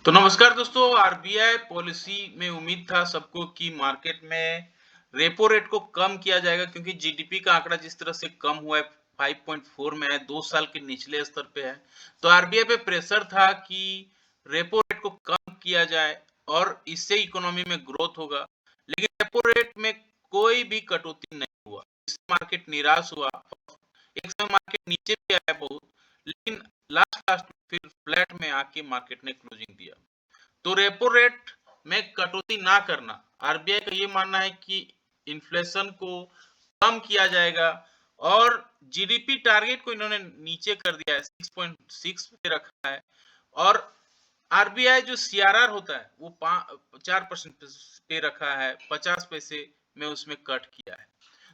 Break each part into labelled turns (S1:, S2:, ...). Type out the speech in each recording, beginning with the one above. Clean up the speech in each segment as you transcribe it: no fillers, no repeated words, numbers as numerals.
S1: तो नमस्कार दोस्तों, आरबीआई पॉलिसी में उम्मीद था सबको कि मार्केट में रेपो रेट को कम किया जाएगा क्योंकि जीडीपी का आंकड़ा जिस तरह से कम हुआ है 5.4 में है, 2 साल के निचले स्तर पे है। तो आरबीआई पे प्रेशर था कि रेपो रेट को कम किया जाए और इससे इकोनॉमी में ग्रोथ होगा। लेकिन रेपो रेट में कोई भी कटौती नहीं हुआ। इससे मार्केट निराश हुआ। एक समय मार्केट नीचे भी आया बहुत, लेकिन लास्ट लास्ट में फिर फ्लैट में आके मार्केट ने क्लोजिंग दिया। तो रेपो रेट में कटौती ना करना, आरबीआई का ये मानना है कि इन्फ्लेशन को कम किया जाएगा और जीडीपी टारगेट को इन्होंने नीचे कर दिया है, 6.6 पे रखा है। और आरबीआई जो सीआरआर होता है वो 4% पे रखा है, 50 पैसे में उसमें कट किया है।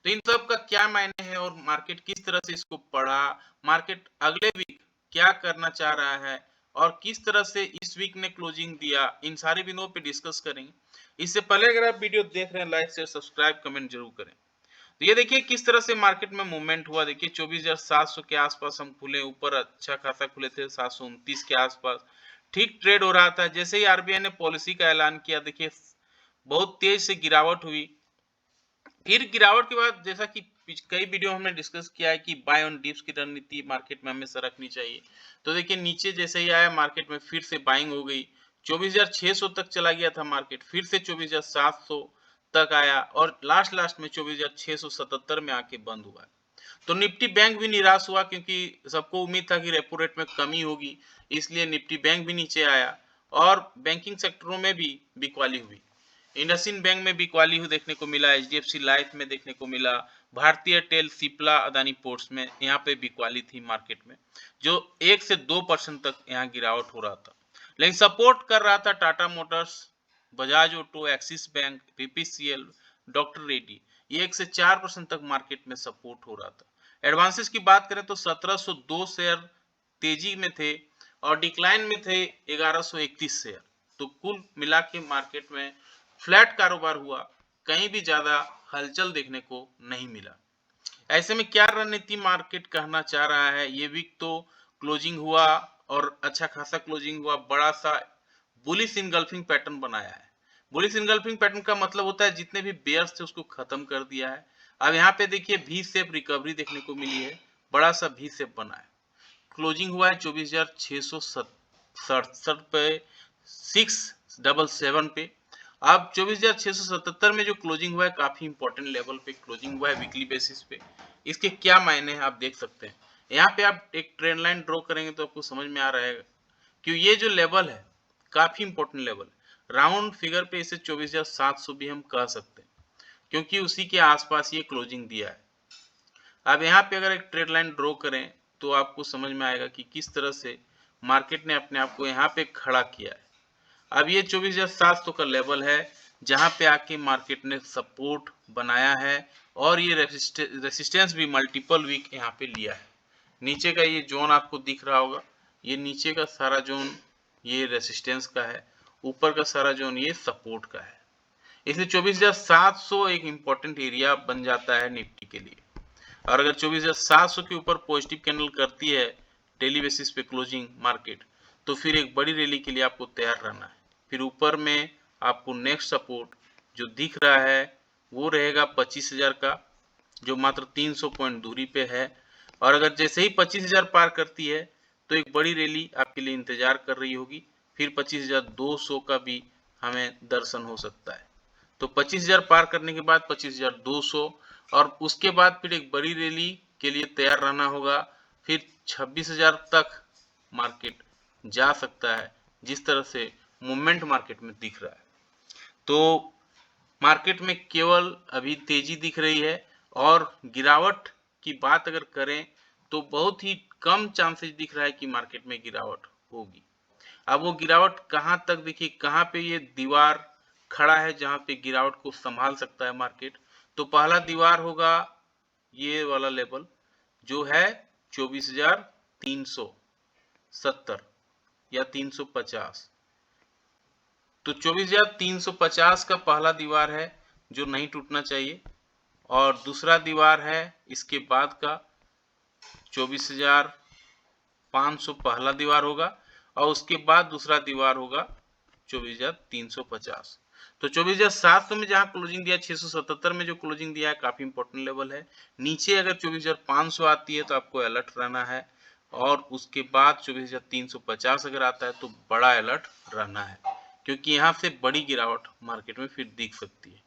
S1: तो इन सब का क्या मायने है और मार्केट किस तरह से इसको पढ़ा, मार्केट अगले वीक क्या करना चाह रहा है और किस तरह से इस वीक ने क्लोजिंग दिया, इन सारे बिंदुओं पे डिस्कस करेंगे। इससे पहले अगर आप वीडियो देख रहे हैं, लाइक शेयर सब्सक्राइब कमेंट जरूर करें। तो ये देखिए किस तरह से मार्केट में मूवमेंट हुआ। देखिए 24,700 के आसपास हम खुले, ऊपर अच्छा खासा खुले थे 729 के आसपास, ठीक ट्रेड हो रहा था। जैसे ही आरबीआई ने पॉलिसी का ऐलान किया, देखिए बहुत तेज से गिरावट हुई। फिर गिरावट के बाद जैसा कि कई वीडियो हमने डिस्कस किया है कि बाय ऑन डिप्स की रणनीति मार्केट में हमेशा रखनी चाहिए। तो देखिए नीचे जैसे ही आया मार्केट में फिर से बाइंग हो गई, 24,600 तक चला गया था मार्केट, फिर से 24,700 तक आया और लास्ट में 24,677 में आके बंद हुआ। तो निफ्टी बैंक भी निराश हुआ क्योंकि सबको उम्मीद था कि रेपो रेट में कमी होगी, इसलिए निफ्टी बैंक भी नीचे आया और बैंकिंग सेक्टरों में भी बिकवाली हुई। इंडसइंड बैंक में बिकवाली हुई देखने को मिला, एचडीएफसी लाइफ में देखने को मिला, भारतीय एयरटेल, सिप्ला, अदानी पोर्ट्स में यहाँ पे बिकवाली थी मार्केट में, जो 1 से 2% तक यहाँ गिरावट हो रहा था। लेकिन सपोर्ट कर रहा था Tata Motors, Bajaj auto, axis bank, BPCL, doctor Reddy. ये 1 से 4% तक मार्केट में सपोर्ट हो रहा था। एडवांसेस की बात करें तो 1702 शेयर तेजी में थे और डिक्लाइन में थे 1131 शेयर। तो कुल मिला के मार्केट में फ्लैट कारोबार हुआ, कहीं भी ज्यादा हलचल देखने को नहीं मिला। ऐसे में क्या रणनीति मार्केट कहना चाह रहा है, ये वीक तो क्लोजिंग हुआ और अच्छा खासा क्लोजिंग हुआ, बड़ा सा बुलिश इनगल्फिंग पैटर्न बनाया है। बुलिश इनगल्फिंग पैटर्न का मतलब होता है जितने भी बेयर्स थे उसको खत्म कर दिया है। अब यहाँ पे देखिए वी शेप रिकवरी देखने को मिली है, बड़ा सा वी शेप बना है। क्लोजिंग हुआ है 24,667 पे, 677 पे। अब 24,677 में जो क्लोजिंग हुआ है काफी इंपॉर्टेंट लेवल पे क्लोजिंग हुआ है वीकली बेसिस पे। इसके क्या मायने हैं आप देख सकते हैं। यहाँ पे आप एक ट्रेंड लाइन ड्रॉ करेंगे तो आपको समझ में आ रहा है कि ये जो लेवल है काफी इंपॉर्टेंट लेवल, राउंड फिगर पे इसे 24,700 भी हम कह सकते हैं क्योंकि उसी के आसपास ये क्लोजिंग दिया है। अब यहाँ पे अगर एक ट्रेड लाइन ड्रॉ करें तो आपको समझ में आएगा कि किस तरह से मार्केट ने अपने आप को यहाँ पे खड़ा किया है। अब ये 24,700 का लेवल है जहाँ पे आके मार्केट ने सपोर्ट बनाया है और ये रेसिस्टेंस भी मल्टीपल वीक यहाँ पे लिया है। नीचे का ये जोन आपको दिख रहा होगा, ये नीचे का सारा जोन ये रेसिस्टेंस का है, ऊपर का सारा जोन ये सपोर्ट का है। इसलिए 24,700 एक इंपॉर्टेंट एरिया बन जाता है निफ्टी के लिए। और अगर 24,700 के ऊपर पॉजिटिव कैंडल करती है डेली बेसिस पे क्लोजिंग मार्केट, तो फिर एक बड़ी रैली के लिए आपको तैयार रहना है। फिर ऊपर में आपको नेक्स्ट सपोर्ट जो दिख रहा है वो रहेगा 25,000 का, जो मात्र 300 पॉइंट दूरी पे है। और अगर जैसे ही 25,000 पार करती है तो एक बड़ी रैली आपके लिए इंतजार कर रही होगी, फिर 25,200 का भी हमें दर्शन हो सकता है। तो 25,000 पार करने के बाद 25,200 और उसके बाद फिर एक बड़ी रैली के लिए तैयार रहना होगा। फिर 26,000 तक मार्केट जा सकता है जिस तरह से मूवमेंट मार्केट में दिख रहा है। तो मार्केट में केवल अभी तेजी दिख रही है और गिरावट की बात अगर करें तो बहुत ही कम चांसेस दिख रहा है कि मार्केट में गिरावट होगी। अब वो गिरावट कहां तक, देखिए कहां पे ये दीवार खड़ा है जहां पे गिरावट को संभाल सकता है मार्केट। तो पहला दीवार होगा ये वाला लेवल जो है 24,370 या 350। तो 24,350 का पहला दीवार है जो नहीं टूटना चाहिए और दूसरा दीवार है इसके बाद का 24,500 पहला दीवार होगा और उसके बाद दूसरा दीवार होगा 24,350। तो 24,700 में जहां क्लोजिंग दिया, 677 में जो क्लोजिंग दिया है काफी इंपॉर्टेंट लेवल है। नीचे अगर 24,500 आती है तो आपको अलर्ट रहना है, और उसके बाद 24,350 अगर आता है तो बड़ा अलर्ट रहना है, क्योंकि यहाँ से बड़ी गिरावट मार्केट में फिर दिख सकती है।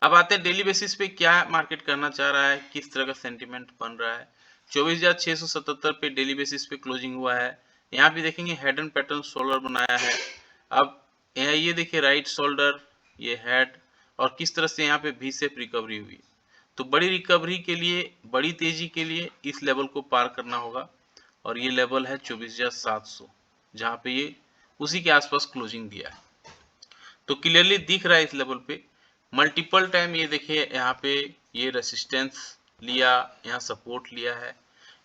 S1: अब आते हैं डेली बेसिस पे क्या मार्केट करना चाह रहा है, किस तरह का सेंटिमेंट बन रहा है। 24,677 पे डेली बेसिस पे क्लोजिंग हुआ है। यहाँ पे देखेंगे हेड एंड पैटर्न शोल्डर बनाया है। अब ये देखिए राइट शोल्डर, ये हेड, और किस तरह से यहाँ पे वी शेप रिकवरी हुई। तो बड़ी रिकवरी के लिए, बड़ी तेजी के लिए इस लेवल को पार करना होगा, और ये लेवल है 24,700, जहाँ पे ये उसी के आसपास क्लोजिंग दिया है। तो क्लियरली दिख रहा है इस लेवल पे मल्टीपल टाइम, ये देखिए यहाँ पे ये रेसिस्टेंस लिया, यहाँ सपोर्ट लिया है,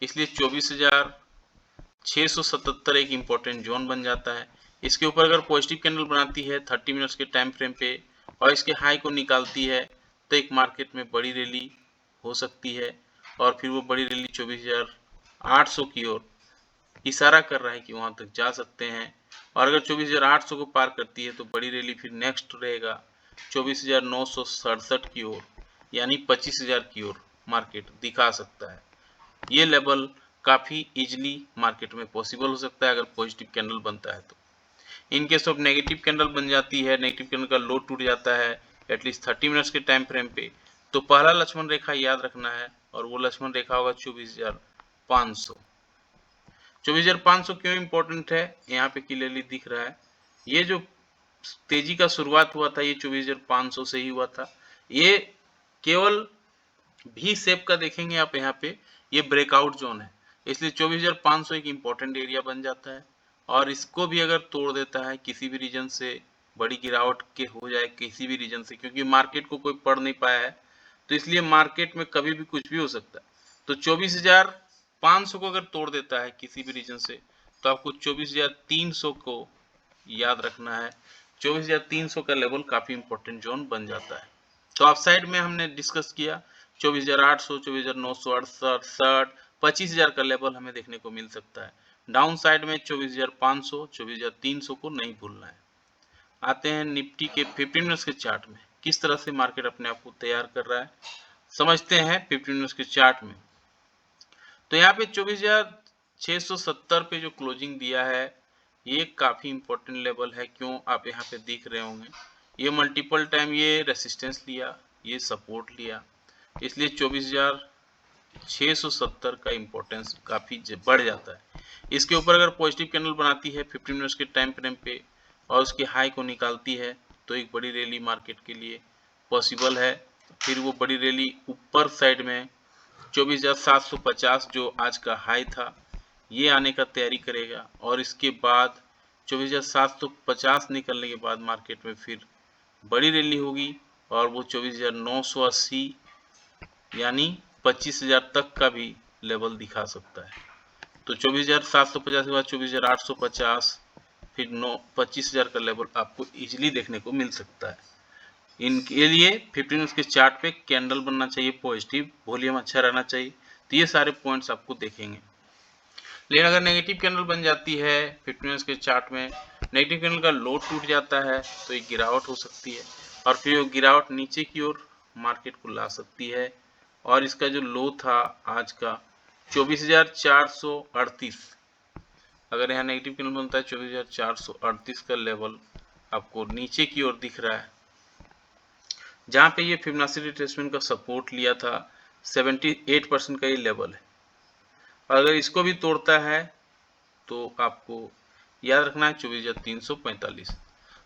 S1: इसलिए 24,677 एक इंपॉर्टेंट जोन बन जाता है। इसके ऊपर अगर पॉजिटिव कैंडल बनाती है 30 मिनट्स के टाइम फ्रेम पे और इसके हाई को निकालती है तो एक मार्केट में बड़ी रैली हो सकती है, और फिर वो बड़ी रैली 24,800 की ओर इशारा कर रहा है कि वहां तक जा सकते हैं। और अगर 24,800 को पार करती है तो बड़ी रैली फिर नेक्स्ट रहेगा 24,967 की ओर, यानी 25,000 की ओर मार्केट दिखा सकता है। ये लेवल काफी इजीली मार्केट में पॉसिबल हो सकता है अगर पॉजिटिव कैंडल बनता है तो। In case of negative candle बन जाती है, नेगेटिव कैंडल का लो टूट जाता है एटलीस्ट 30 मिनट्स के टाइम फ्रेम पे, तो पहला लक्ष्मण रेखा याद रखना है, और वो लक्ष्मण रेखा होगा 24,500। 24,500 क्यों इंपॉर्टेंट है, यहाँ पे क्लियरली दिख रहा है। ये जो तेजी का शुरुआत हुआ था ये 24,500 से ही हुआ था। ये केवल भी शेप का देखेंगे आप, यहाँ पे ये ब्रेकआउट जोन है, इसलिए 24,500 एक इंपॉर्टेंट एरिया बन जाता है। और इसको भी अगर तोड़ देता है किसी भी रीजन से, बड़ी गिरावट के हो जाए किसी भी रीजन से, क्योंकि मार्केट को कोई पढ़ नहीं पाया है, तो इसलिए मार्केट में कभी भी कुछ भी हो सकता है। तो 24,500 को अगर तोड़ देता है किसी भी रीजन से, तो आपको 24,300 को याद रखना है। 24,300 का लेवल काफी इंपॉर्टेंट जोन बन जाता है। तो अप साइड में हमने डिस्कस किया 24,800, 24,968, 25,000 का लेवल हमें देखने को मिल सकता है। डाउन साइड में 24,500, 24,300 को नहीं भूलना है। आते हैं निफ्टी के 15 मिनट्स के चार्ट में, किस तरह से मार्केट अपने आप को तैयार कर रहा है समझते हैं 15 मिनट्स के चार्ट में। तो यहाँ पे 24,670 पे जो क्लोजिंग दिया है ये काफी इंपॉर्टेंट लेवल है। क्यों, आप यहाँ पे देख रहे होंगे ये मल्टीपल टाइम ये रेसिस्टेंस लिया, ये सपोर्ट लिया, इसलिए 24,670 का इंपॉर्टेंस काफी बढ़ जाता है। इसके ऊपर अगर पॉजिटिव कैंडल बनाती है 15 मिनट्स के टाइम फ्रेम पे और उसके हाई को निकालती है तो एक बड़ी रैली मार्केट के लिए पॉसिबल है। फिर वो बड़ी रैली ऊपर साइड में 24,750 जो आज का हाई था ये आने का तैयारी करेगा, और इसके बाद 24,750 निकलने के बाद मार्केट में फिर बड़ी रैली होगी, और वो 24,980 यानी 25,000 तक का भी लेवल दिखा सकता है। तो 24,750 के बाद 24,850, फिर 25,000 का लेवल आपको इजीली देखने को मिल सकता है। इनके लिए 15 मिनट्स के चार्ट पे कैंडल बनना चाहिए पॉजिटिव, वॉल्यूम अच्छा रहना चाहिए, तो ये सारे पॉइंट्स आपको देखेंगे। लेकिन अगर नेगेटिव कैंडल बन जाती है 15 मिनट्स के चार्ट में, नेगेटिव कैंडल का लो टूट जाता है तो एक गिरावट हो सकती है, और फिर वो गिरावट नीचे की ओर मार्केट को ला सकती है। और इसका जो लो था आज का 24,438, अगर यहाँ नेगेटिव कैंडल बनता है 24,438 का लेवल आपको नीचे की ओर दिख रहा है, जहाँ पे ये फिबोनाची रिट्रेसमेंट का सपोर्ट लिया था 78% का ये लेवल है। अगर इसको भी तोड़ता है तो आपको याद रखना है 24,345।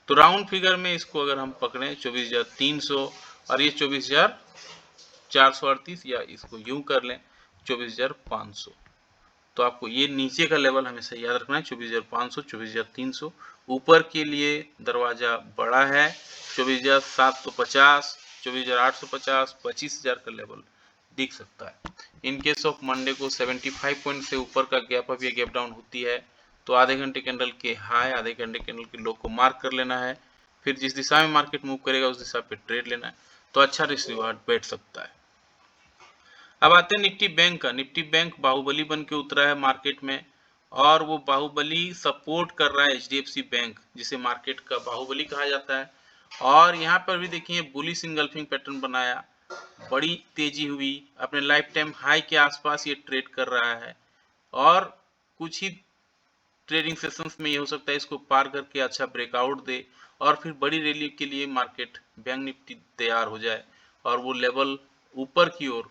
S1: तो राउंड फिगर में इसको अगर हम पकड़ें 24,300 और ये 24,438, या इसको यूं कर लें 24,500, तो आपको ये नीचे का लेवल हमेशा याद रखना है 24,500, 24,300। ऊपर के लिए दरवाजा बड़ा है 24,750, 24,850, 25,000 का लेवल दिख सकता है। इन केस ऑफ मंडे को 75 पॉइंट से ऊपर का गैप अप या गैप डाउन होती है तो आधे घंटे कैंडल के हाई, आधे घंटे कैंडल के लो को मार्क कर लेना है, फिर जिस दिशा में मार्केट मूव करेगा उस दिशा पे ट्रेड लेना है, तो अच्छा रिस्क रिवार्ड बैठ सकता है। अब आते हैं निफ्टी बैंक का। निफ्टी बैंक बाहुबली बन के उतरा है मार्केट में, और वो बाहुबली सपोर्ट कर रहा है एचडीएफसी बैंक, जिसे मार्केट का बाहुबली कहा जाता है। और यहाँ पर भी देखिए बुलिश इंगल्फिंग पैटर्न बनाया, बड़ी तेजी हुई, अपने लाइफ टाइम हाई के आसपास ये ट्रेड कर रहा है और कुछ ही ट्रेडिंग सेशंस में ये हो सकता है इसको पार करके अच्छा ब्रेकआउट दे और फिर बड़ी रैली के लिए मार्केट बैंक निफ्टी तैयार हो जाए और वो लेवल ऊपर की ओर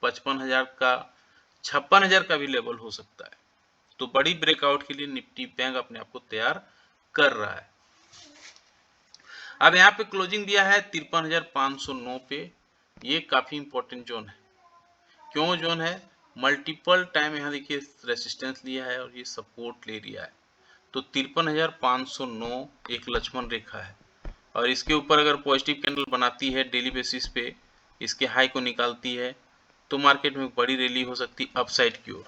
S1: 55,000 का 56,000 का भी लेवल हो सकता है। तो बड़ी ब्रेकआउट के लिए निफ्टी बैंक अपने आप को तैयार कर रहा है। अब यहाँ पे क्लोजिंग दिया है 53,509 पे, ये काफी इंपॉर्टेंट जोन है। क्यों जोन है? मल्टीपल टाइम यहाँ देखिए रेसिस्टेंस लिया है और ये सपोर्ट ले लिया है। तो 53,509 एक लक्ष्मण रेखा है और इसके ऊपर अगर पॉजिटिव कैंडल बनाती है डेली बेसिस पे, इसके हाई को निकालती है, तो मार्केट में बड़ी रैली हो सकती है अपसाइड की ओर।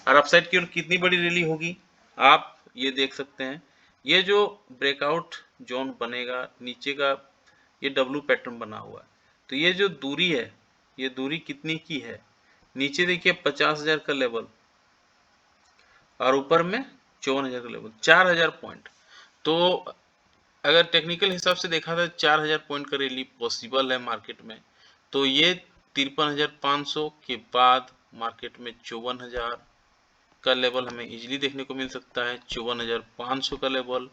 S1: और अपसाइड की ओर कितनी बड़ी रैली होगी आप ये देख सकते हैं। ये जो ब्रेकआउट जोन बनेगा नीचे का, ये डब्ल्यू पैटर्न बना हुआ है, तो ये जो दूरी है ये दूरी कितनी की है? नीचे देखिए 50,000 का लेवल और ऊपर में 54,000 का लेवल, 4,000 पॉइंट। तो अगर टेक्निकल हिसाब से देखा था 4,000 पॉइंट का रैली पॉसिबल है मार्केट में, तो ये 53,500 के बाद मार्केट में 54,000 का लेवल हमें इजीली देखने को मिल सकता है, 54,500 का लेवल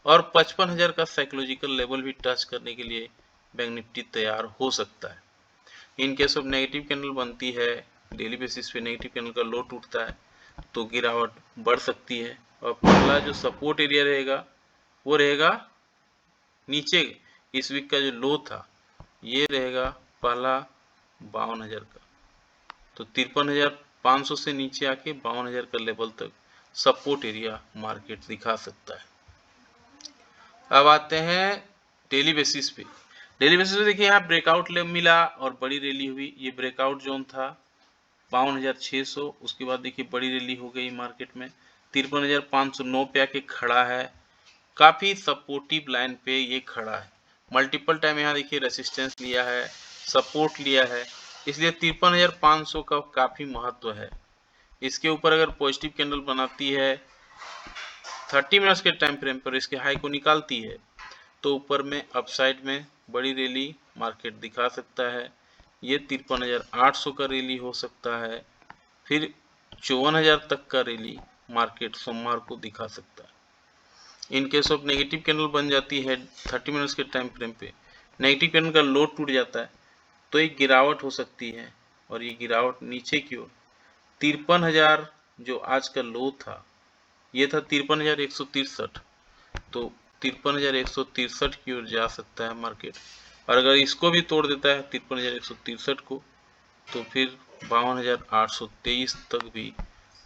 S1: और 55,000 का साइकोलॉजिकल लेवल भी टच करने के लिए बैंक निफ्टी तैयार हो सकता है। In case of negative candle बनती है, डेली बेसिस पे नेगेटिव कैंडल का लो टूटता है तो गिरावट बढ़ सकती है और पहला जो सपोर्ट एरिया रहेगा वो रहेगा नीचे, इस वीक का जो लो था ये रहेगा पहला 52,000 का। तो 53,500 से नीचे आके 52,000 का लेवल तक सपोर्ट एरिया मार्केट दिखा सकता है। अब आते हैं डेली बेसिस पे। डेली बेसिस पे देखिए यहाँ ब्रेकआउट ले मिला और बड़ी रैली हुई, ये ब्रेकआउट जोन था 52,600, उसके बाद देखिए बड़ी रैली हो गई मार्केट में 53,509 पे आके खड़ा है, काफी सपोर्टिव लाइन पे ये खड़ा है। मल्टीपल टाइम यहाँ देखिए रेसिस्टेंस लिया है, सपोर्ट लिया है, इसलिए 53,500 का काफी महत्व है। इसके ऊपर अगर पॉजिटिव कैंडल बनाती है 30 मिनट्स के टाइम फ्रेम पर, इसके हाई को निकालती है, तो ऊपर में अपसाइड में बड़ी रैली मार्केट दिखा सकता है। ये 53,800 का रैली हो सकता है, फिर 54,000 तक का रैली मार्केट सोमवार को दिखा सकता है। In case of negative candle बन जाती है 30 मिनट्स के टाइम फ्रेम पे, नेगेटिव कैंडल का लो टूट जाता है तो एक गिरावट हो सकती है और ये गिरावट नीचे की ओर 53,000 जो आज का लो था ये था 53,163, तो 53,163 की ओर जा सकता है मार्केट। और अगर इसको भी तोड़ देता है 53,163 को, तो फिर 52,823 तक भी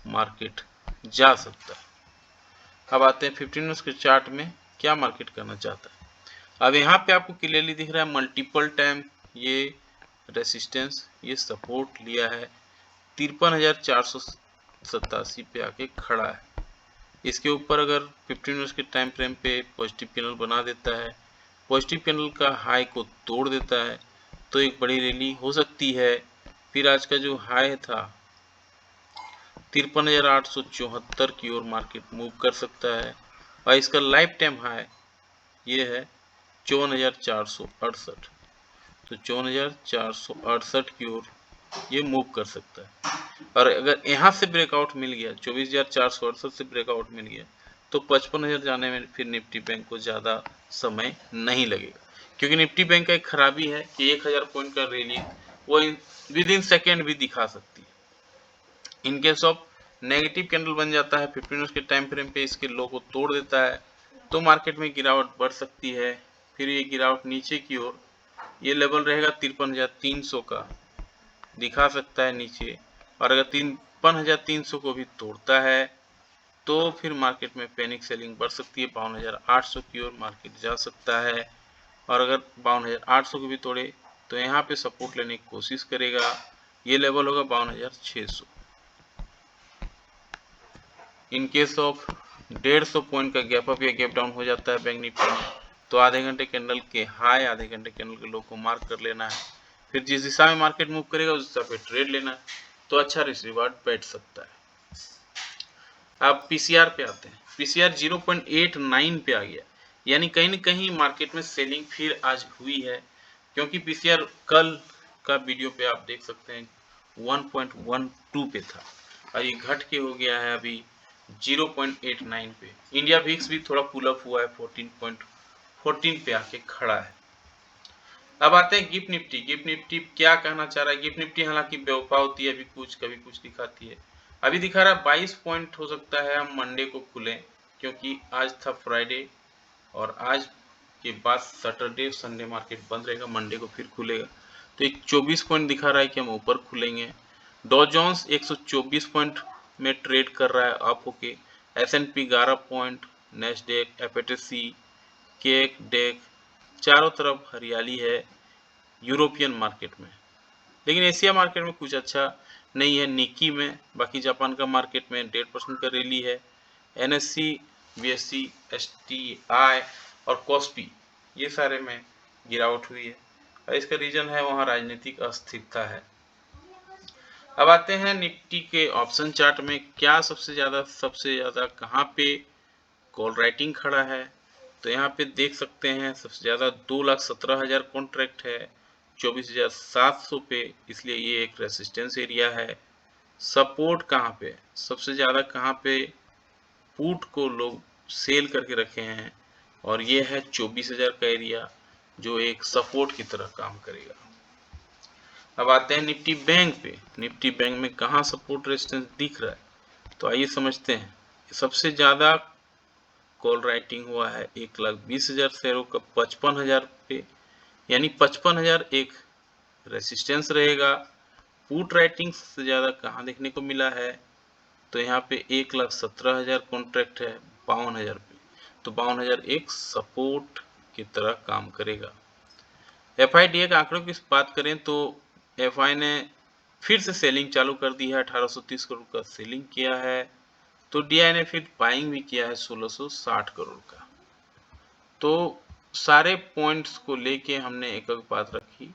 S1: मार्केट जा सकता है। अब आते हैं 15 मिनट्स के चार्ट में क्या मार्केट करना चाहता है। अब यहाँ पे आपको क्लियरली दिख रहा है मल्टीपल टाइम ये रेसिस्टेंस, ये सपोर्ट लिया है, 53,487 पे आके खड़ा है। इसके ऊपर अगर 15 मिनट्स के टाइम फ्रेम पे पॉजिटिव कैंडल बना देता है, पॉजिटिव कैंडल का हाई को तोड़ देता है, तो एक बड़ी रैली हो सकती है। फिर आज का जो हाई था 53,874 की ओर मार्केट मूव कर सकता है और इसका लाइफ टाइम हाई ये है 54,468, तो 54,468 की ओर ये मूव कर सकता है। और अगर यहाँ से ब्रेकआउट मिल गया 24,468 से ब्रेकआउट मिल गया तो 55,000 जाने में फिर निफ्टी बैंक को ज़्यादा समय नहीं लगेगा, क्योंकि निफ्टी बैंक का एक खराबी है कि 1,000 पॉइंट का रैली वो विद इन सेकेंड भी दिखा सकती है। In case of negative candle बन जाता है 15 मिनट्स के टाइम फ्रेम पे, इसके लो को तोड़ देता है तो मार्केट में गिरावट बढ़ सकती है। फिर ये गिरावट नीचे की ओर ये लेवल रहेगा 53,300 का, दिखा सकता है नीचे, और अगर 53,300 को भी तोड़ता है तो फिर मार्केट में पैनिक सेलिंग बढ़ सकती है, 52,800 की ओर मार्केट जा सकता है। और अगर 52,800 को भी तोड़े तो यहाँ पे सपोर्ट लेने की कोशिश करेगा, ये लेवल होगा 52,600। इन केस ऑफ 150 पॉइंट का गैप अप या गैप डाउन हो जाता है बैंक निफ्टी में, तो आधे घंटे कैंडल के हाई आधे घंटे कैंडल के लो को मार्क कर लेना है, फिर जिस दिशा में मार्केट मूव करेगा उस दिशा पे ट्रेड लेना है, तो अच्छा रिस्क रिवार्ड बैठ सकता है। अब पीसीआर पे आते हैं। पीसीआर 0.89 पे आ गया, यानी कहीं न कहीं मार्केट में सेलिंग फिर आज हुई है, क्योंकि पीसीआर कल का वीडियो पे आप देख सकते हैं 1.12 पे था और ये घट के हो गया है अभी 0.89 पे। इंडिया विक्स भी थोड़ा पुल अप हुआ है, 14.14 पे आके खड़ा है। अब आते हैं गिफ्ट निफ्टी। गिफ्ट निफ्टी क्या कहना चाह रहा है? गिफ्ट निफ्टी हालांकि बेवफा होती है, अभी कुछ कभी कुछ दिखाती है। अभी दिखा रहा है 22 पॉइंट, हो सकता है हम मंडे को खुलें, क्योंकि आज था फ्राइडे और आज के बाद सैटरडे संडे मार्केट बंद रहेगा, मंडे को फिर खुलेगा। तो एक 24 पॉइंट दिखा रहा है कि हम ऊपर खुलेंगे। डॉ जोन्स 124 पॉइंट में ट्रेड कर रहा है अप होके। S&P 11 point, Nasdaq, FATC, CAC, DAX, चारों तरफ हरियाली है यूरोपियन मार्केट में। लेकिन एशिया मार्केट में कुछ अच्छा नहीं है निकी में। बाकी जापान का मार्केट में 1.5% का रैली है। एनएससी, बीएससी, एसटीआई और कॉस्पी ये सारे में गिरावट हुई है और इसका रीजन है वहाँ राजनीतिक अस्थिरता है। अब आते हैं निफ्टी के ऑप्शन चार्ट में, क्या सबसे ज़्यादा कहाँ पे कॉल राइटिंग खड़ा है। तो यहाँ पे देख सकते हैं सबसे ज़्यादा 2,17,000 कॉन्ट्रैक्ट है 24,700 पे, इसलिए ये एक रेसिस्टेंस एरिया है। सपोर्ट कहाँ पे, सबसे ज़्यादा कहाँ पे पुट को लोग सेल करके रखे हैं, और ये है 24,000 का एरिया जो एक सपोर्ट की तरह काम करेगा। अब आते हैं निफ्टी बैंक पे। निफ्टी बैंक में कहाँ सपोर्ट रेजिस्टेंस दिख रहा है, तो आइए समझते हैं। सबसे ज़्यादा कॉल राइटिंग हुआ है 1,20,000 शेयरों का 55,000 पे, यानी 55,000 एक रेसिस्टेंस रहेगा। पुट राइटिंग से ज़्यादा कहाँ देखने को मिला है, तो यहाँ पे 1,17,000 कॉन्ट्रैक्ट है 52,000 पे, तो 52,000 एक सपोर्ट की तरह काम करेगा। एफआईडीए के आंकड़ों की बात करें तो एफआई ने फिर से सेलिंग चालू कर दी है, 1830 करोड़ का सेलिंग किया है। तो डीआई ने फिर बाइंग भी किया है 1660 करोड़ का। तो सारे पॉइंट्स को लेके हमने एक बात रखी।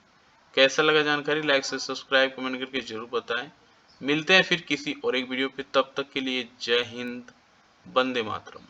S1: कैसा लगा जानकारी, लाइक से सब्सक्राइब कमेंट करके जरूर बताएं। मिलते हैं फिर किसी और एक वीडियो पे, तब तक के लिए जय हिंद, वंदे मातरम।